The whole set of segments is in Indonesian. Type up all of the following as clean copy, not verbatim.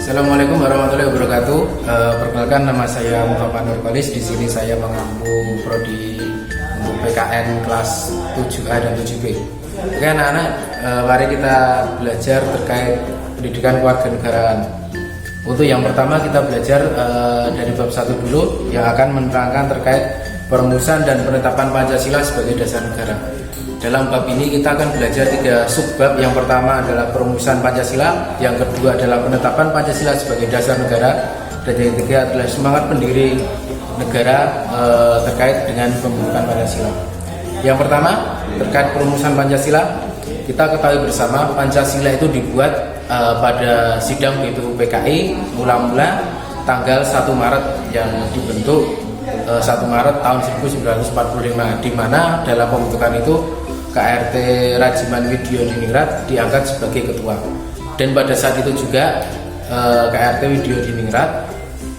Assalamualaikum warahmatullahi wabarakatuh. Perkenalkan, nama saya Muhammad Nurkolis. Di sini saya mengampu prodi untuk PKN kelas 7A dan 7B. Oke anak-anak, mari kita belajar terkait pendidikan kewarganegaraan. Untuk yang pertama kita belajar dari bab 1 dulu yang akan menerangkan terkait perumusan dan penetapan Pancasila sebagai dasar negara. Dalam bab ini kita akan belajar 3 subbab. Yang pertama adalah perumusan Pancasila, yang kedua adalah penetapan Pancasila sebagai dasar negara, dan yang ketiga adalah semangat pendiri negara terkait dengan pembentukan Pancasila. Yang pertama terkait perumusan Pancasila, kita ketahui bersama Pancasila itu dibuat pada sidang BPUPKI mula-mula tanggal 1 Maret yang dibentuk 1 Maret tahun 1945, di mana dalam pembentukan itu KRT Rajiman Widyodiningrat diangkat sebagai ketua. Dan pada saat itu juga KRT Widyodiningrat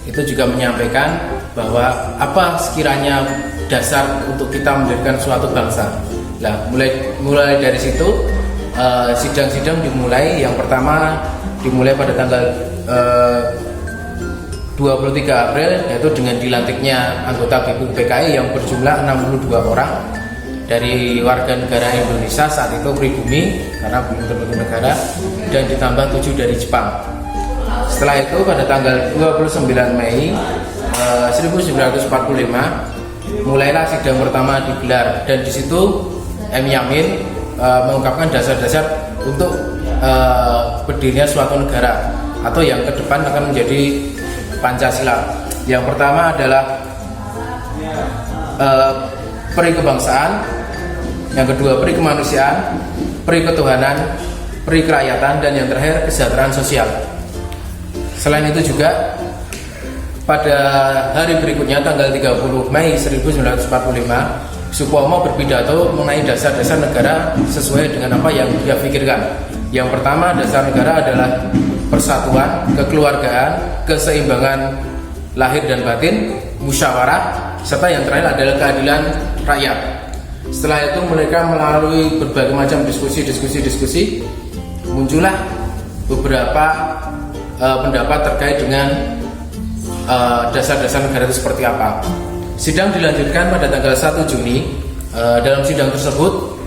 itu juga menyampaikan bahwa apa sekiranya dasar untuk kita mendirikan suatu bangsa. Nah, mulai dari situ sidang-sidang dimulai. Yang pertama dimulai pada tanggal 23 April, yaitu dengan dilantiknya anggota BPUPKI yang berjumlah 62 orang dari warga negara Indonesia saat itu pribumi karena belum terbentuk negara, dan ditambah 7 dari Jepang. Setelah itu pada tanggal 29 Mei 1945 mulailah sidang pertama digelar, dan di situ M. Yamin mengungkapkan dasar-dasar untuk berdirinya suatu negara atau yang ke depan akan menjadi Pancasila. Yang pertama adalah peri kebangsaan, yang kedua peri kemanusiaan, peri ketuhanan, peri kerakyatan, dan yang terakhir kesejahteraan sosial. Selain itu juga pada hari berikutnya tanggal 30 Mei 1945 Supomo berpidato mengenai dasar-dasar negara sesuai dengan apa yang dia pikirkan. Yang pertama, dasar negara adalah persatuan, kekeluargaan, keseimbangan lahir dan batin, musyawarah, serta yang terakhir adalah keadilan rakyat. Setelah itu mereka melalui berbagai macam diskusi, muncullah beberapa pendapat terkait dengan dasar-dasar negara itu seperti apa. Sidang dilanjutkan pada tanggal 1 Juni. Dalam sidang tersebut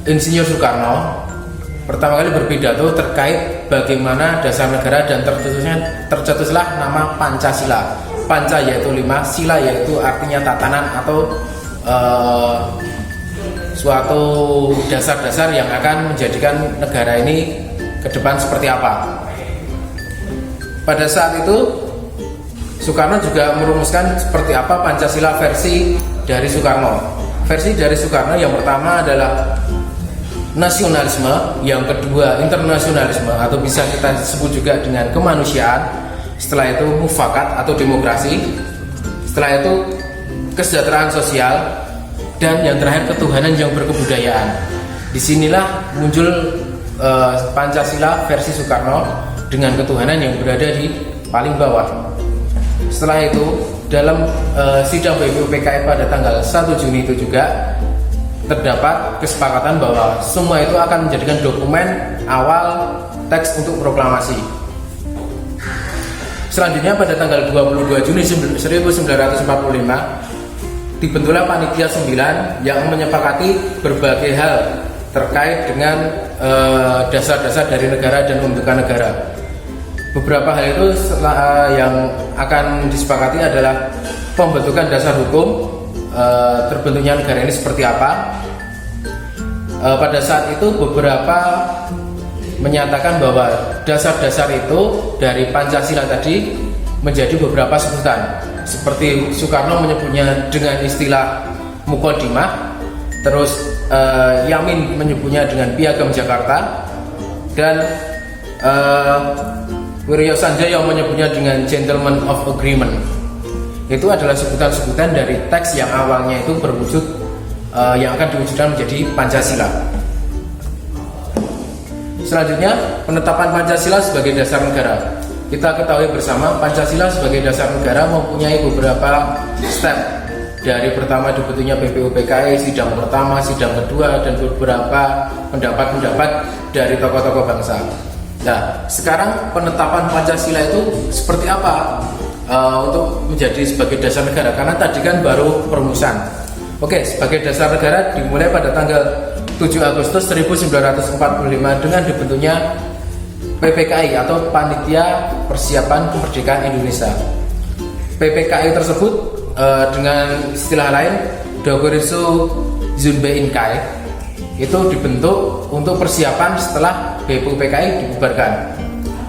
Insinyur Soekarno pertama kali berpidato terkait bagaimana dasar negara, dan tercetuslah nama Pancasila. Panca yaitu 5, sila yaitu artinya tatanan atau suatu dasar-dasar yang akan menjadikan negara ini ke depan seperti apa. Pada saat itu Soekarno juga merumuskan seperti apa Pancasila versi dari Soekarno. Versi dari Soekarno yang pertama adalah nasionalisme, yang kedua internasionalisme atau bisa kita sebut juga dengan kemanusiaan, setelah itu mufakat atau demokrasi, setelah itu kesejahteraan sosial, dan yang terakhir ketuhanan yang berkebudayaan. Disinilah muncul Pancasila versi Soekarno dengan ketuhanan yang berada di paling bawah. Setelah itu dalam sidang BPUPKI pada tanggal 1 Juni itu juga terdapat kesepakatan bahwa semua itu akan menjadikan dokumen awal teks untuk proklamasi. Selanjutnya pada tanggal 22 Juni 1945 dibentuklah Panitia 9 yang menyepakati berbagai hal terkait dengan dasar-dasar dari negara dan pembentukan negara. Beberapa hal itu yang akan disepakati adalah pembentukan dasar hukum, terbentuknya negara ini seperti apa. Pada saat itu beberapa menyatakan bahwa dasar-dasar itu dari Pancasila tadi menjadi beberapa sebutan. Seperti Soekarno menyebutnya dengan istilah Mukodimah, terus Yamin menyebutnya dengan Piagam Jakarta, dan Wiryo Sanjaya menyebutnya dengan Gentleman of Agreement. Itu adalah sebutan-sebutan dari teks yang awalnya itu berwujud yang akan diwujudkan menjadi Pancasila. Selanjutnya penetapan Pancasila sebagai dasar negara. Kita ketahui bersama Pancasila sebagai dasar negara mempunyai beberapa step. Dari pertama dibentuknya BPUPKI, sidang pertama, sidang kedua, dan beberapa pendapat-pendapat dari tokoh-tokoh bangsa. Nah, sekarang penetapan Pancasila itu seperti apa untuk menjadi sebagai dasar negara? Karena tadi kan baru perumusan. Oke, sebagai dasar negara dimulai pada tanggal 7 Agustus 1945 dengan dibentuknya PPKI atau Panitia Persiapan Kemerdekaan Indonesia. PPKI tersebut dengan istilah lain Dogoritsu Zunbeinkai itu dibentuk untuk persiapan setelah BPKI dibubarkan.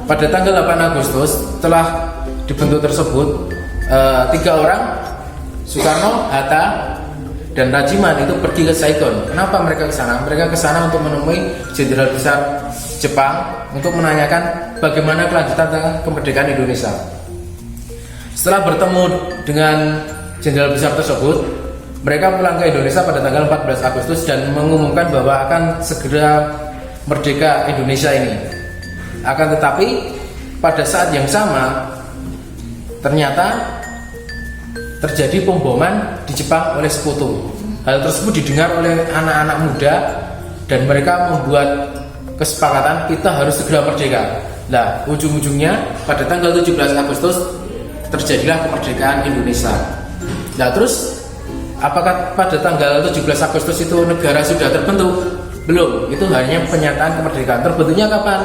Pada tanggal 8 Agustus setelah dibentuk tersebut 3 orang, Soekarno, Hatta, dan Rajiman itu pergi ke Saigon. Kenapa mereka ke sana? Mereka ke sana untuk menemui Jenderal Besar Jepang untuk menanyakan bagaimana kelanjutan kemerdekaan Indonesia. Setelah bertemu dengan Jenderal Besar tersebut, mereka pulang ke Indonesia pada tanggal 14 Agustus dan mengumumkan bahwa akan segera merdeka Indonesia ini. Akan tetapi pada saat yang sama ternyata terjadi pemboman di Jepang oleh sekutu. Hal tersebut didengar oleh anak-anak muda dan mereka membuat kesepakatan kita harus segera merdeka. Nah, ujung-ujungnya pada tanggal 17 Agustus terjadilah kemerdekaan Indonesia. Nah, terus apakah pada tanggal 17 Agustus itu negara sudah terbentuk? Belum, itu hanya penyataan kemerdekaan. Terbentuknya kapan?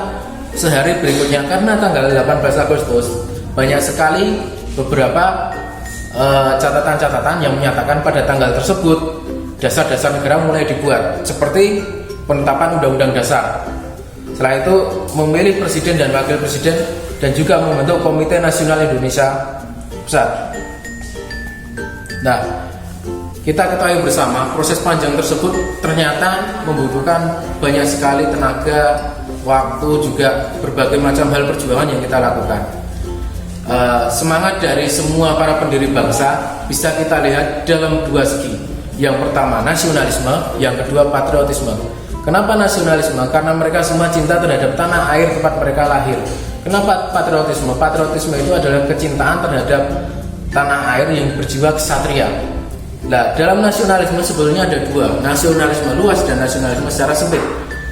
Sehari berikutnya, karena tanggal 18 Agustus banyak sekali beberapa catatan-catatan yang menyatakan pada tanggal tersebut dasar-dasar negara mulai dibuat, seperti penetapan Undang-Undang Dasar. Setelah itu memilih presiden dan wakil presiden dan juga membentuk Komite Nasional Indonesia Pusat. Nah, kita ketahui bersama proses panjang tersebut ternyata membutuhkan banyak sekali tenaga, waktu, juga berbagai macam hal perjuangan yang kita lakukan. Semangat dari semua para pendiri bangsa bisa kita lihat dalam dua segi. Yang pertama nasionalisme, yang kedua patriotisme. Kenapa nasionalisme? Karena mereka semua cinta terhadap tanah air tempat mereka lahir. Kenapa patriotisme? Patriotisme itu adalah kecintaan terhadap tanah air yang berjiwa ksatria. Nah, dalam nasionalisme sebetulnya ada dua, nasionalisme luas dan nasionalisme secara sempit.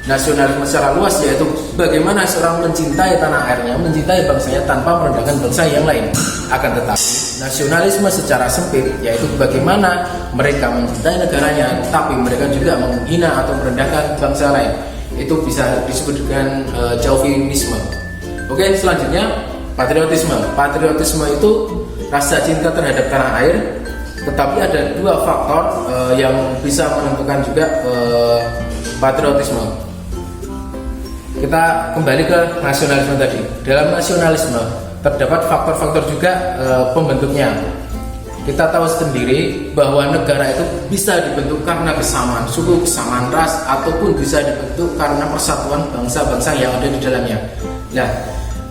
Nasionalisme secara luas yaitu bagaimana seorang mencintai tanah airnya, mencintai bangsanya tanpa merendahkan bangsa yang lain. Akan tetapi nasionalisme secara sempit yaitu bagaimana mereka mencintai negaranya tapi mereka juga menghina atau merendahkan bangsa lain. Itu bisa disebut dengan chauvinisme. Oke, selanjutnya patriotisme. Patriotisme itu rasa cinta terhadap tanah air, tetapi ada dua faktor yang bisa menentukan juga patriotisme. Kita kembali ke nasionalisme tadi. Dalam nasionalisme terdapat faktor-faktor juga pembentuknya. Kita tahu sendiri bahwa negara itu bisa dibentuk karena kesamaan suku, kesamaan ras, ataupun bisa dibentuk karena persatuan bangsa-bangsa yang ada di dalamnya. Nah,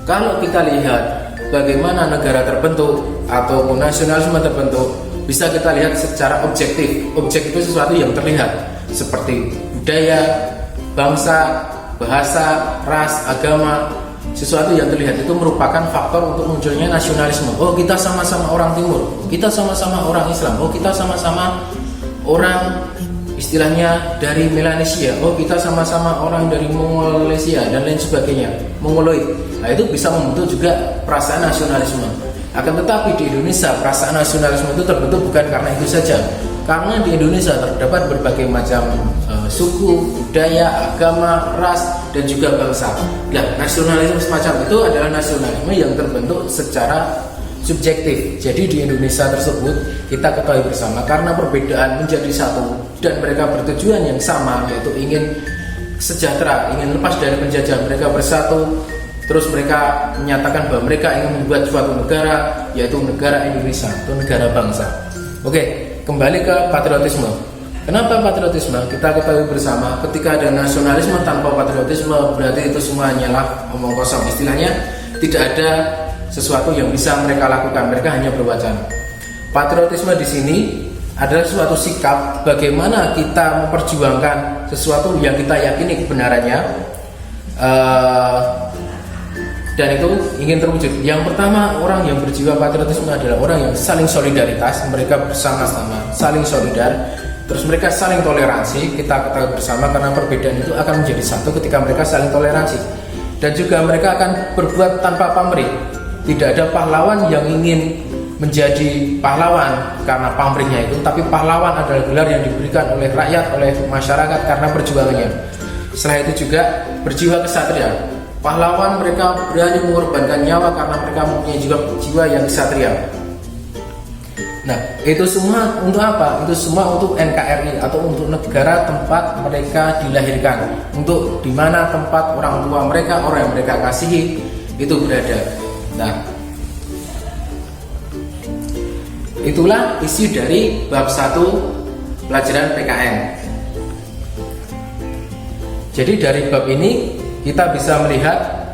kalau kita lihat bagaimana negara terbentuk ataupun nasionalisme terbentuk, bisa kita lihat secara objektif. Objek itu sesuatu yang terlihat seperti budaya, bangsa, bahasa, ras, agama. Sesuatu yang terlihat itu merupakan faktor untuk munculnya nasionalisme. Oh, kita sama-sama orang Timur, kita sama-sama orang Islam, oh kita sama-sama orang istilahnya dari Melanesia, oh kita sama-sama orang dari Mongolesia dan lain sebagainya, Mongoloid. Nah, itu bisa membentuk juga perasaan nasionalisme. Akan tetapi di Indonesia perasaan nasionalisme itu terbentuk bukan karena itu saja. Karena di Indonesia terdapat berbagai macam suku, budaya, agama, ras, dan juga bangsa. Nah, nasionalisme semacam itu adalah nasionalisme yang terbentuk secara subjektif. Jadi di Indonesia tersebut kita ketahui bersama karena perbedaan menjadi satu dan mereka bertujuan yang sama, yaitu ingin sejahtera, ingin lepas dari penjajah. Mereka bersatu, terus mereka menyatakan bahwa mereka ingin membuat suatu negara, yaitu negara Indonesia atau negara bangsa. Oke, kembali ke patriotisme. Kenapa patriotisme? Kita ketahui bersama ketika ada nasionalisme tanpa patriotisme berarti itu semua hanyalah omong kosong. Istilahnya tidak ada sesuatu yang bisa mereka lakukan, mereka hanya berwacana. Patriotisme di sini adalah suatu sikap bagaimana kita memperjuangkan sesuatu yang kita yakini kebenarannya dan itu ingin terwujud. Yang pertama, orang yang berjiwa patriotisme adalah orang yang saling solidaritas, mereka bersama-sama saling solidar, terus mereka saling toleransi. Kita ketahui bersama karena perbedaan itu akan menjadi satu ketika mereka saling toleransi. dan juga mereka akan berbuat tanpa pamrih. Tidak ada pahlawan yang ingin menjadi pahlawan karena pamrihnya itu, tapi pahlawan adalah gelar yang diberikan oleh rakyat, oleh masyarakat karena perjuangannya. Setelah itu juga berjiwa kesatria. Pahlawan mereka berani mengorbankan nyawa karena mereka mempunyai jiwa yang kesatria. Nah, itu semua untuk apa? Itu semua untuk NKRI atau untuk negara tempat mereka dilahirkan, untuk dimana tempat orang tua mereka, orang yang mereka kasihi itu berada. Nah, itulah isi dari bab 1 pelajaran PKN. Jadi dari bab ini kita bisa melihat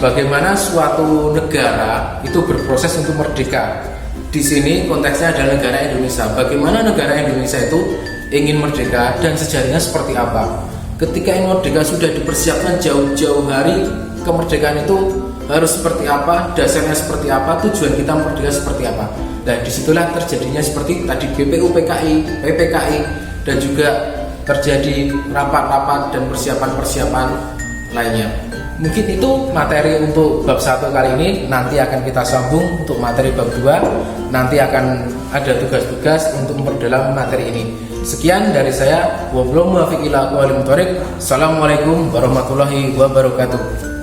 bagaimana suatu negara itu berproses untuk merdeka. Di sini konteksnya adalah negara Indonesia. Bagaimana negara Indonesia itu ingin merdeka dan sejarahnya seperti apa. Ketika ingin merdeka sudah dipersiapkan jauh-jauh hari, kemerdekaan itu harus seperti apa, dasarnya seperti apa, tujuan kita merdeka seperti apa. Dan disitulah terjadinya seperti tadi BPU PKI, PPKI, dan juga terjadi rapat-rapat dan persiapan-persiapan lainnya. Mungkin itu materi untuk bab 1 kali ini. Nanti akan kita sambung untuk materi bab 2. Nanti akan ada tugas-tugas untuk memperdalam materi ini. Sekian dari saya. Wabillahi muwaffiq ila aqwamit thoriq. Assalamualaikum warahmatullahi wabarakatuh.